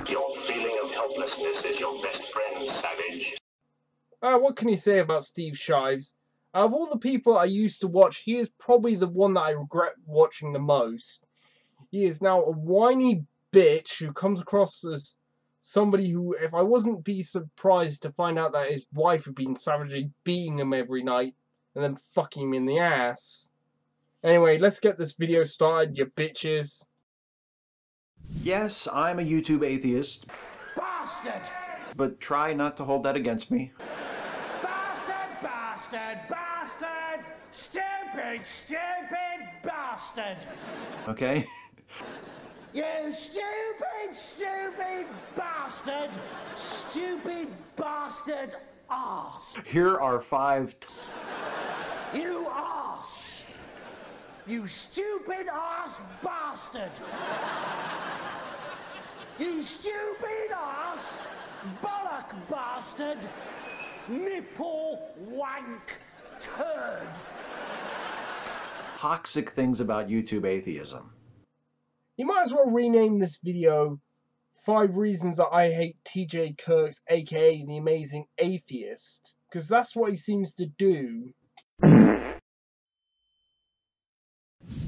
Your feeling of helplessness is your best friend, savage. What can you say about Steve Shives? Out of all the people I used to watch, he is probably the one that I regret watching the most. He is now a whiny bitch who comes across as somebody who, if I wasn't be surprised to find out that his wife had been savagely beating him every night and then fucking him in the ass. Anyway, let's get this video started, you bitches. Yes, I'm a YouTube atheist. Bastard! But try not to hold that against me. Bastard! Bastard! Bastard! Stupid! Stupid bastard! Okay? You stupid! Stupid bastard! Stupid bastard arse! Here are 5... You arse! You stupid arse bastard! You stupid arse! Bollock bastard! Nipple wank turd! toxic things about YouTube atheism. You might as well rename this video 5 Reasons That I Hate TJ Kirks, aka The Amazing Atheist, because that's what he seems to do.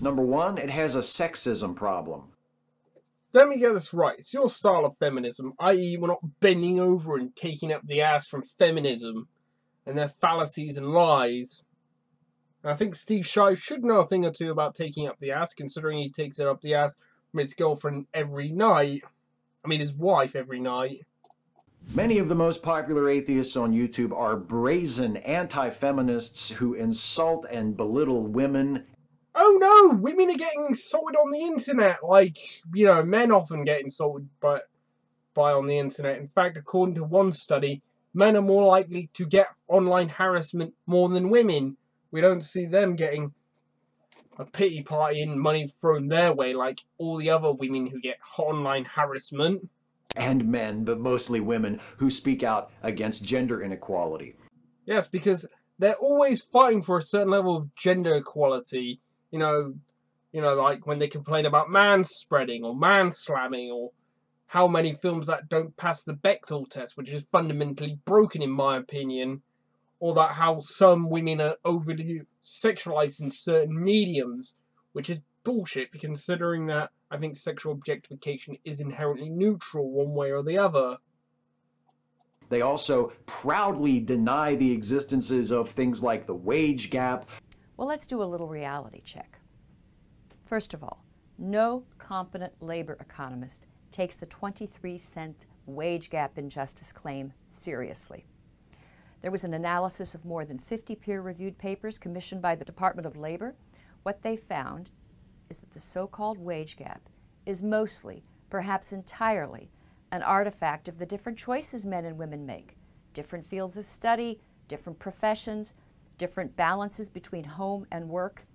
Number 1, it has a sexism problem. Let me get this right. It's your style of feminism, i.e. we're not bending over and taking up the ass from feminism and their fallacies and lies. And I think Steve Shives should know a thing or two about taking up the ass, considering he takes it up the ass from his girlfriend every night. I mean, his wife every night. Many of the most popular atheists on YouTube are brazen anti-feminists who insult and belittle women. Oh no! Women are getting insulted on the internet, like, you know, men often get insulted by on the internet. In fact, according to one study, men are more likely to get online harassment more than women. We don't see them getting a pity party and money thrown their way like all the other women who get online harassment. And men, but mostly women, who speak out against gender inequality. Yes, because they're always fighting for a certain level of gender equality. You know, like when they complain about manspreading or manslamming, or how many films that don't pass the Bechtel test, which is fundamentally broken in my opinion, or that how some women are overly sexualized in certain mediums, which is bullshit, considering that I think sexual objectification is inherently neutral one way or the other. They also proudly deny the existences of things like the wage gap. Well, let's do a little reality check. First of all, no competent labor economist takes the 23-cent wage gap injustice claim seriously. There was an analysis of more than 50 peer-reviewed papers commissioned by the Department of Labor. What they found is that the so-called wage gap is mostly, perhaps entirely, an artifact of the different choices men and women make, different fields of study, different professions, different balances between home and work.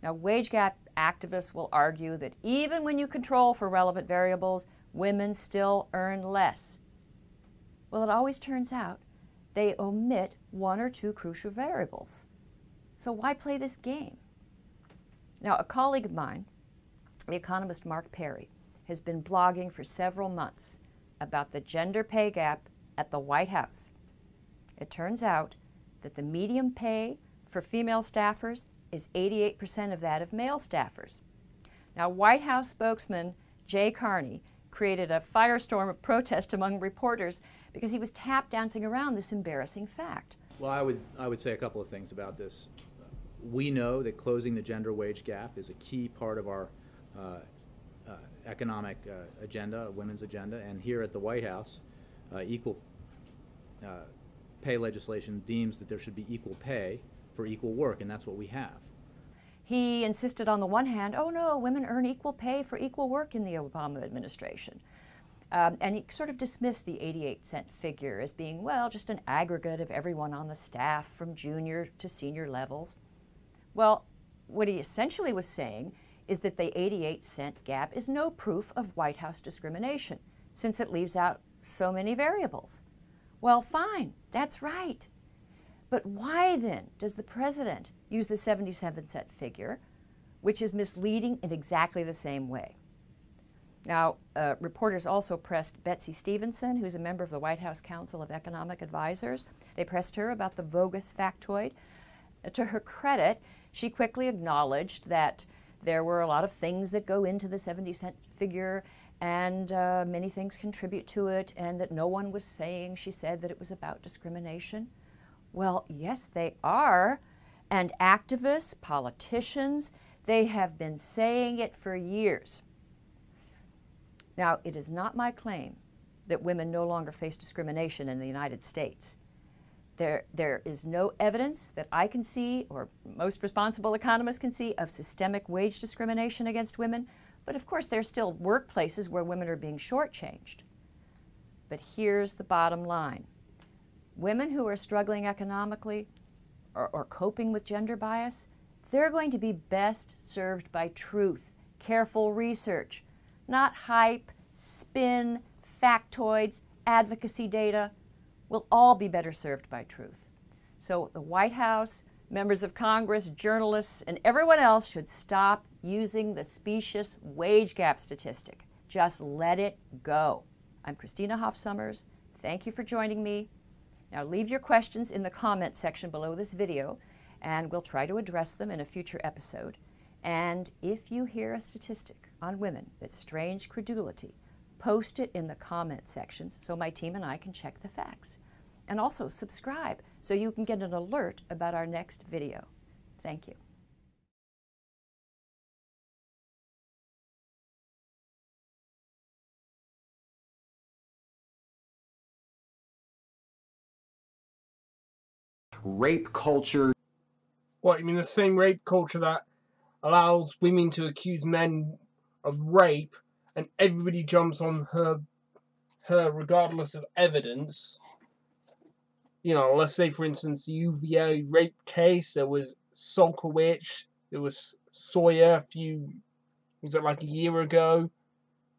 Now, wage gap activists will argue that even when you control for relevant variables, women still earn less. Well, it always turns out they omit 1 or 2 crucial variables. So why play this game? Now, a colleague of mine, the economist Mark Perry, has been blogging for several months about the gender pay gap at the White House. It turns out that the median pay for female staffers is 88% of that of male staffers. Now, White House spokesman Jay Carney created a firestorm of protest among reporters because he was tap dancing around this embarrassing fact. Well, I would say a couple of things about this. We know that closing the gender wage gap is a key part of our economic agenda, women's agenda, and here at the White House, equal pay legislation deems that there should be equal pay for equal work, and that's what we have. He insisted on the one hand, oh no, women earn equal pay for equal work in the Obama administration. And he sort of dismissed the 88-cent figure as being, well, just an aggregate of everyone on the staff from junior to senior levels. Well, what he essentially was saying is that the 88-cent gap is no proof of White House discrimination, since it leaves out so many variables. Well, fine, that's right. But why then does the president use the 77-cent figure, which is misleading in exactly the same way? Now, reporters also pressed Betsy Stevenson, who's a member of the White House Council of Economic Advisors. They pressed her about the bogus factoid. To her credit, she quickly acknowledged that there were a lot of things that go into the 70-cent figure, and many things contribute to it, and that no one was saying, she said, that it was about discrimination. Well, yes, they are. And activists, politicians, they have been saying it for years. Now, it is not my claim that women no longer face discrimination in the United States. There is no evidence that I can see, or most responsible economists can see, of systemic wage discrimination against women. But of course, there's still workplaces where women are being shortchanged. But here's the bottom line. Women who are struggling economically or coping with gender bias, they're going to be best served by truth, careful research, not hype, spin, factoids, advocacy data. We'll all be better served by truth. So the White House, members of Congress, journalists, and everyone else should stop using the specious wage gap statistic. Just let it go. I'm Christina Hoff Sommers. Thank you for joining me. Now leave your questions in the comment section below this video, and we'll try to address them in a future episode. And if you hear a statistic on women that's strange credulity, post it in the comment sections so my team and I can check the facts. And also subscribe so you can get an alert about our next video. Thank you. Rape culture. What, you mean the same rape culture that allows women to accuse men of rape and everybody jumps on her regardless of evidence? You know, let's say, for instance, the UVA rape case, there was Solkowicz, there was Sawyer was it like a year ago,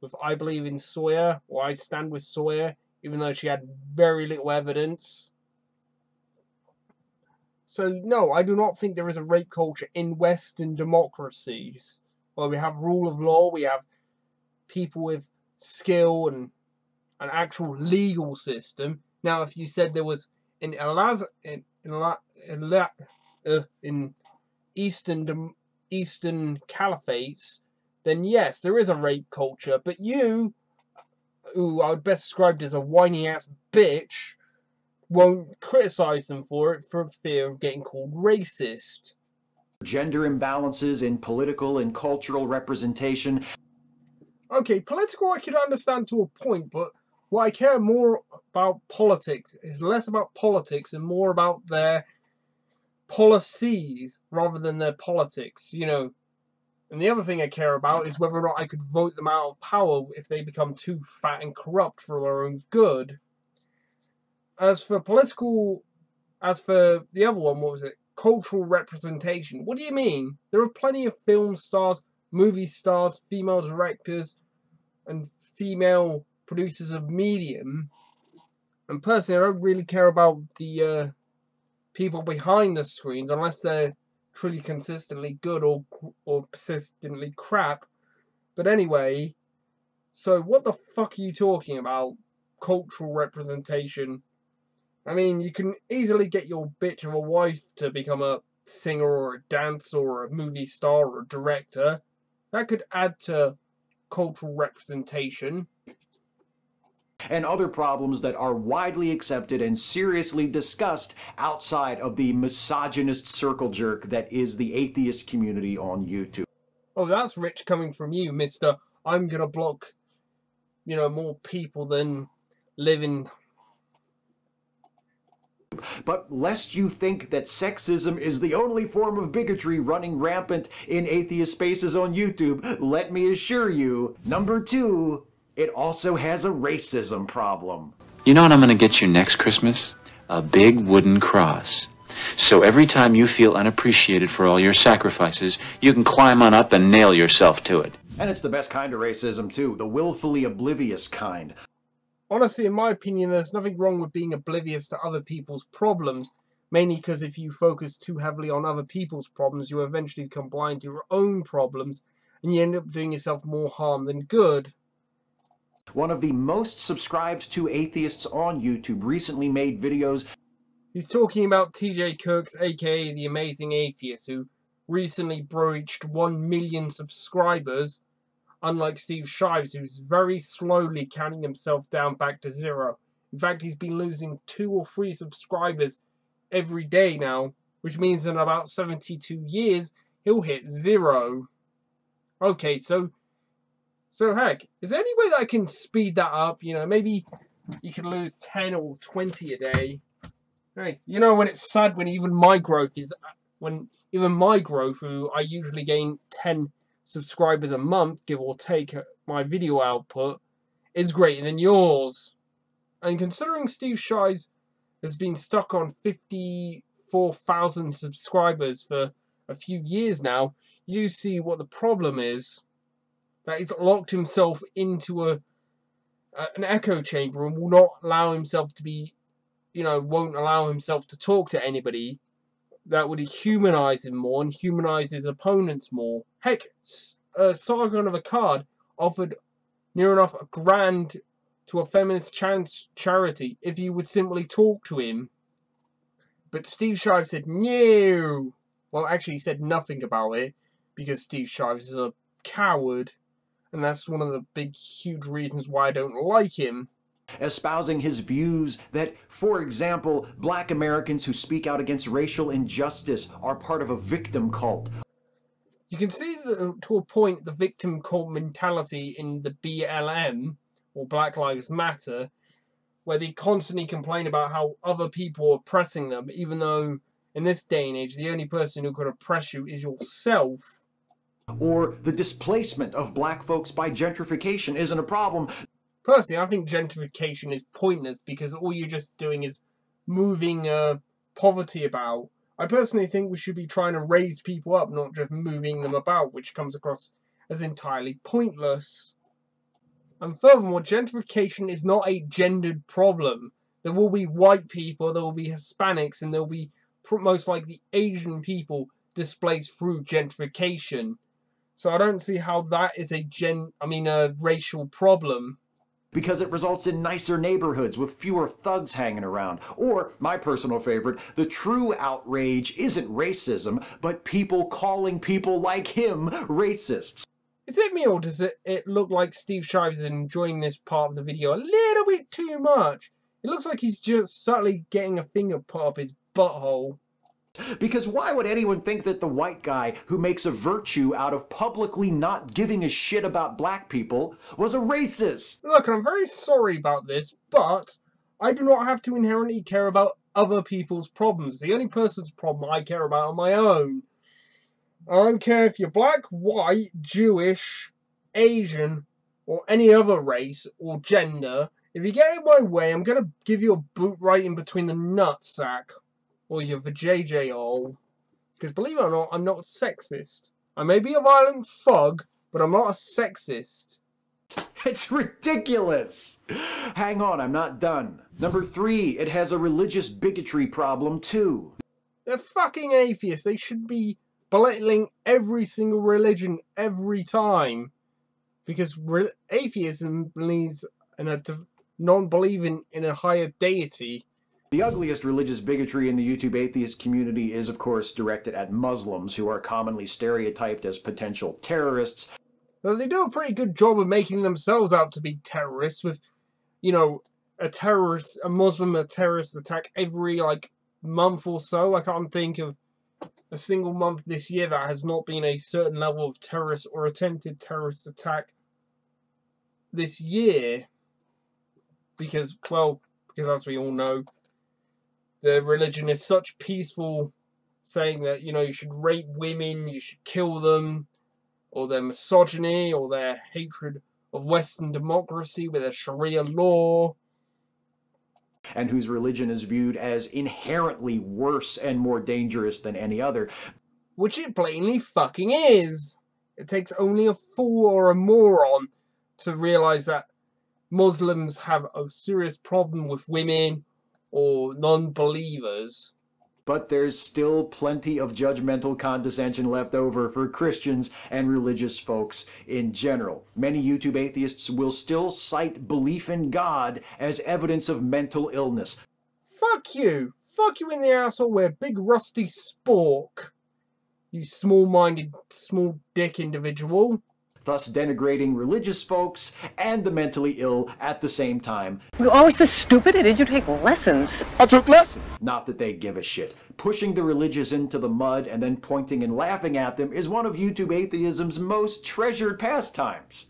with I Believe in Sawyer, or I Stand with Sawyer, even though she had very little evidence. So, no, I do not think there is a rape culture in Western democracies, where we have rule of law, we have people with skill and an actual legal system. Now, if you said there was in Eastern caliphates, then yes, there is a rape culture. But you, who I would best describe as a whiny ass bitch, won't criticize them for it for fear of getting called racist. Gender imbalances in political and cultural representation. Okay, political I can understand to a point, but what I care more about politics is less about politics and more about their policies rather than their politics, you know. And the other thing I care about is whether or not I could vote them out of power if they become too fat and corrupt for their own good. As for the other one, what was it? Cultural representation. What do you mean? There are plenty of film stars, movie stars, female directors, and female producers of medium. And personally, I don't really care about the people behind the screens unless they're truly consistently good or persistently crap. But anyway, so what the fuck are you talking about? Cultural representation. I mean, you can easily get your bitch of a wife to become a singer or a dancer or a movie star or a director. That could add to cultural representation. And other problems that are widely accepted and seriously discussed outside of the misogynist circle jerk that is the atheist community on YouTube. Oh, that's rich coming from you, Mr. I'm gonna block, you know, more people than live in. But lest you think that sexism is the only form of bigotry running rampant in atheist spaces on YouTube, let me assure you, number 2, it also has a racism problem. You know what I'm going to get you next Christmas? A big wooden cross. So every time you feel unappreciated for all your sacrifices, you can climb on up and nail yourself to it. And it's the best kind of racism too, the willfully oblivious kind. Honestly, in my opinion, there's nothing wrong with being oblivious to other people's problems, mainly because if you focus too heavily on other people's problems, you eventually become blind to your own problems, and you end up doing yourself more harm than good. one of the most subscribed to atheists on YouTube, recently made videos. He's talking about TJ Cooks, aka The Amazing Atheist, who recently breached 1 million subscribers, unlike Steve Shives, who's very slowly counting himself down back to 0. In fact, he's been losing 2 or 3 subscribers every day now, which means in about 72 years, he'll hit 0. Okay, so heck, is there any way that I can speed that up? You know, maybe you can lose 10 or 20 a day. Hey, you know, when it's sad when even my growth, who I usually gain 10 subscribers a month, give or take, my video output, is greater than yours. And considering Steve Shives has been stuck on 54,000 subscribers for a few years now, you see what the problem is. That he's locked himself into an echo chamber and will not allow himself to be, won't allow himself to talk to anybody. That would humanize him more and humanize his opponents more. Heck, Sargon of Akkad offered near enough $1,000 to a feminist charity if you would simply talk to him. But Steve Shives said no. Well, actually, he said nothing about it because Steve Shives is a coward. And that's one of the big, huge reasons why I don't like him. Espousing his views that, for example, black Americans who speak out against racial injustice are part of a victim cult. You can see to a point the victim cult mentality in the BLM, or Black Lives Matter, where they constantly complain about how other people are oppressing them, even though in this day and age the only person who could oppress you is yourself. Or the displacement of black folks by gentrification isn't a problem. Personally, I think gentrification is pointless because all you're just doing is moving poverty about. I personally think we should be trying to raise people up, not just moving them about, which comes across as entirely pointless. And furthermore, gentrification is not a gendered problem. There will be white people, there will be Hispanics, and there will be most likely Asian people displaced through gentrification. So I don't see how that is a racial problem. Because it results in nicer neighborhoods with fewer thugs hanging around. Or, my personal favorite, the true outrage isn't racism, but people calling people like him racists. Is it me or does it look like Steve Shives is enjoying this part of the video a little bit too much? It looks like he's just subtly getting a finger put up his butthole. Because why would anyone think that the white guy who makes a virtue out of publicly not giving a shit about black people was a racist? Look, I'm very sorry about this, but I do not have to inherently care about other people's problems. The only person's problem I care about are my own. I don't care if you're black, white, Jewish, Asian, or any other race or gender. If you get in my way, I'm going to give you a boot right in between the nutsack. Or your vajayjay-hole. Because believe it or not, I'm not sexist. I may be a violent thug, but I'm not a sexist. It's ridiculous! Hang on, I'm not done. Number 3, it has a religious bigotry problem too. They're fucking atheists. They should be belittling every single religion every time. Because atheism believes in a non-believing in a higher deity. The ugliest religious bigotry in the YouTube atheist community is, of course, directed at Muslims, who are commonly stereotyped as potential terrorists. Though they do a pretty good job of making themselves out to be terrorists with, a Muslim terrorist attack every, month or so. I can't think of a single month this year that has not been a certain level of terrorist or attempted terrorist attack this year. Because as we all know, the religion is such peaceful, saying that, you should rape women, you should kill them, or their misogyny, or their hatred of Western democracy with a Sharia law. And whose religion is viewed as inherently worse and more dangerous than any other. Which it blatantly fucking is. It takes only a fool or a moron to realize that Muslims have a serious problem with women or non-believers. But there's still plenty of judgmental condescension left over for Christians and religious folks in general. Many YouTube atheists will still cite belief in God as evidence of mental illness. Fuck you! Fuck you in the asshole where big rusty spork! You small-minded, small-dick individual. Thus denigrating religious folks and the mentally ill at the same time. You're always this stupid, or did you take lessons? I took lessons. Not that they give a shit. Pushing the religious into the mud and then pointing and laughing at them is one of YouTube atheism's most treasured pastimes.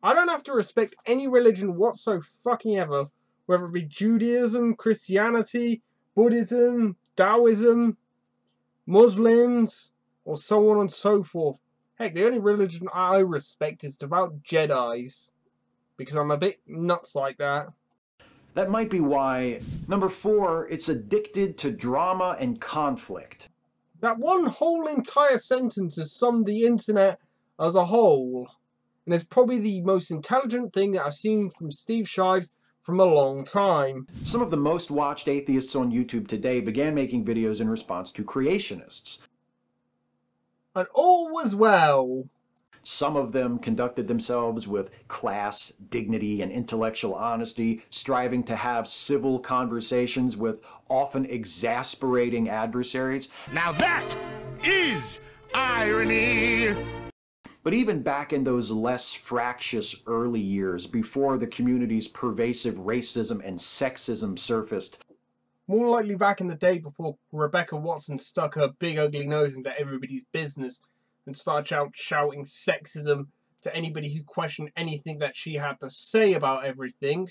I don't have to respect any religion whatsoever fucking ever, whether it be Judaism, Christianity, Buddhism, Taoism, Muslims, or so on and so forth. Heck, the only religion I respect is devout Jedis, because I'm a bit nuts like that. That might be why, number 4, it's addicted to drama and conflict. That one whole entire sentence has summed the internet as a whole, and it's probably the most intelligent thing that I've seen from Steve Shives from a long time. Some of the most watched atheists on YouTube today began making videos in response to creationists. And all was well. Some of them conducted themselves with class, dignity, and intellectual honesty, striving to have civil conversations with often exasperating adversaries. Now that is irony! But even back in those less fractious early years, before the community's pervasive racism and sexism surfaced, more likely back in the day before Rebecca Watson stuck her big ugly nose into everybody's business and started shouting sexism to anybody who questioned anything that she had to say about everything.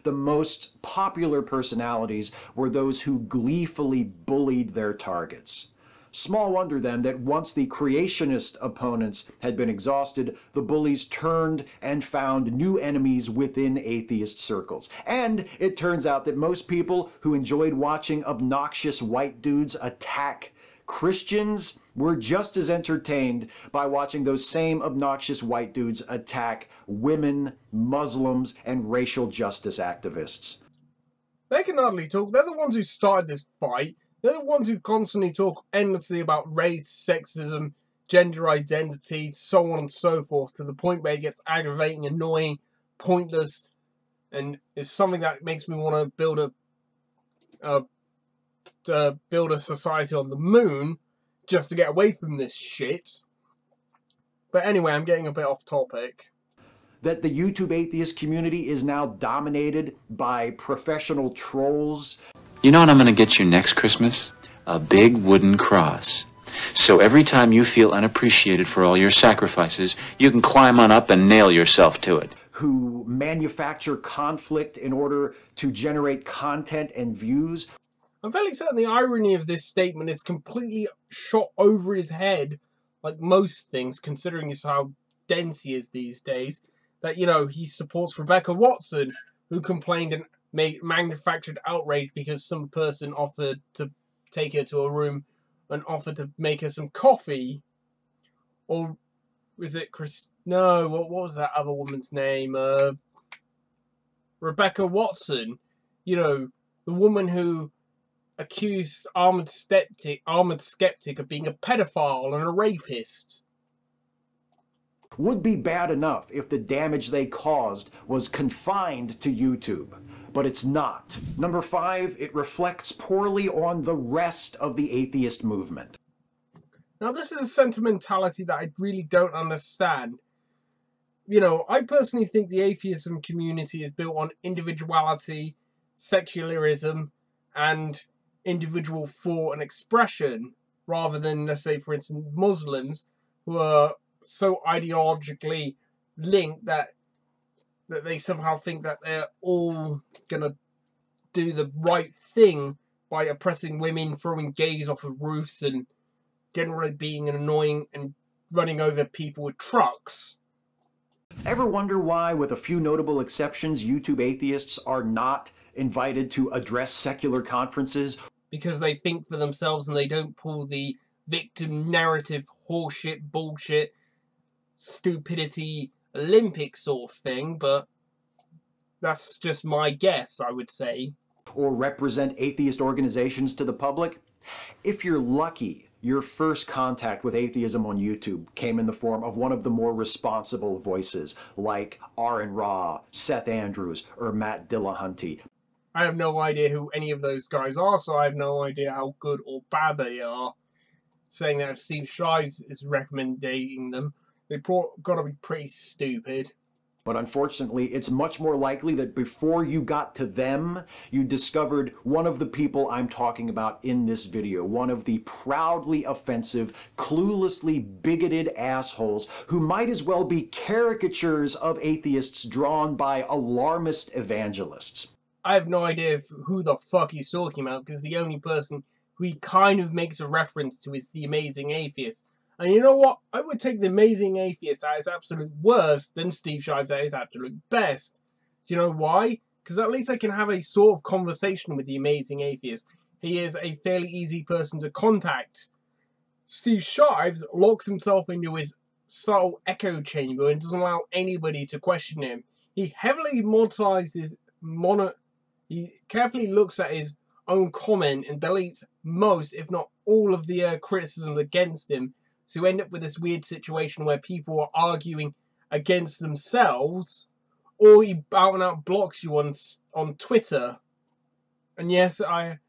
the most popular personalities were those who gleefully bullied their targets. Small wonder then that once the creationist opponents had been exhausted, the bullies turned and found new enemies within atheist circles. And it turns out that most people who enjoyed watching obnoxious white dudes attack Christians were just as entertained by watching those same obnoxious white dudes attack women, Muslims, and racial justice activists. They can hardly talk. They're the ones who started this fight. They're the ones who constantly talk endlessly about race, sexism, gender identity, so on and so forth, to the point where it gets aggravating, annoying, pointless, and it's something that makes me want to build a society on the moon just to get away from this shit. But anyway, I'm getting a bit off topic. That the YouTube atheist community is now dominated by professional trolls. You know what I'm going to get you next Christmas? A big wooden cross. So every time you feel unappreciated for all your sacrifices, you can climb on up and nail yourself to it. Who manufacture conflict in order to generate content and views. I'm fairly certain the irony of this statement is completely shot over his head, like most things, considering just how dense he is these days. That, you know, he supports Rebecca Watson, who complained and manufactured outrage because some person offered to take her to a room and offered to make her some coffee. Or was it Chris? No, what was that other woman's name? Rebecca Watson. You know, the woman who accused Armored Skeptic of being a pedophile and a rapist. Would be bad enough if the damage they caused was confined to YouTube, but it's not. Number 5, it reflects poorly on the rest of the atheist movement. Now, this is a sentimentality that I really don't understand. You know, I personally think the atheism community is built on individuality, secularism, and individual thought and expression, rather than, let's say, for instance, Muslims, who are so ideologically linked that they somehow think that they're all gonna do the right thing by oppressing women, throwing gays off of roofs, and generally being annoying and running over people with trucks. Ever wonder why, with a few notable exceptions, YouTube atheists are not invited to address secular conferences? Because they think for themselves and they don't pull the victim narrative horseshit, bullshit, stupidity, Olympic sort of thing, but that's just my guess, I would say. or represent atheist organizations to the public, if you're lucky, your first contact with atheism on YouTube came in the form of one of the more responsible voices, like Aaron Ra, Seth Andrews, or Matt Dillahunty. I have no idea who any of those guys are, so I have no idea how good or bad they are. Saying that if Steve Shives is recommending them, they've got to be pretty stupid. But unfortunately, it's much more likely that before you got to them, you discovered one of the people I'm talking about in this video. One of the proudly offensive, cluelessly bigoted assholes who might as well be caricatures of atheists drawn by alarmist evangelists. I have no idea who the fuck he's talking about, because the only person who he kind of makes a reference to is the Amazing Atheist. And you know what? I would take the Amazing Atheist at his absolute worst than Steve Shives at his absolute best. Do you know why? Because at least I can have a sort of conversation with the Amazing Atheist. He is a fairly easy person to contact. Steve Shives locks himself into his subtle echo chamber and doesn't allow anybody to question him. He heavily monetizes he carefully looks at his own comment and deletes most, if not all, of the criticisms against him. So you end up with this weird situation where people are arguing against themselves, or he out and out blocks you on Twitter. And yes, and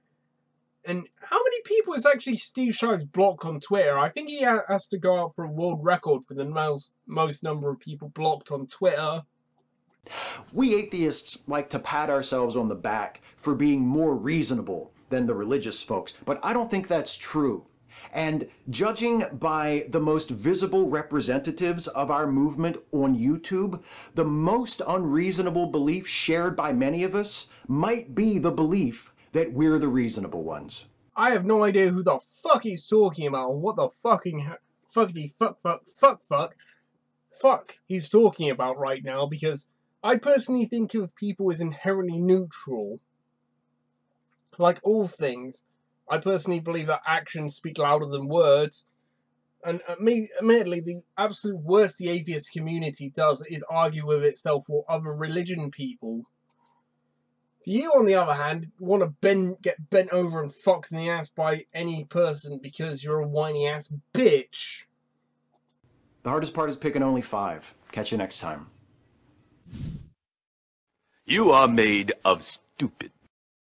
how many people is actually Steve Shives blocked on Twitter? I think he has to go out for a world record for the most number of people blocked on Twitter. We atheists like to pat ourselves on the back for being more reasonable than the religious folks, but I don't think that's true. And judging by the most visible representatives of our movement on YouTube, the most unreasonable belief shared by many of us might be the belief that we're the reasonable ones. I have no idea who the fuck he's talking about, or what the fuckity fuck he's talking about right now, because I personally think of people as inherently neutral. Like all things, I personally believe that actions speak louder than words. And admittedly, the absolute worst the atheist community does is argue with itself or other religion people. You, on the other hand, want to get bent over and fucked in the ass by any person because you're a whiny ass bitch. The hardest part is picking only 5. Catch you next time. You are made of stupid.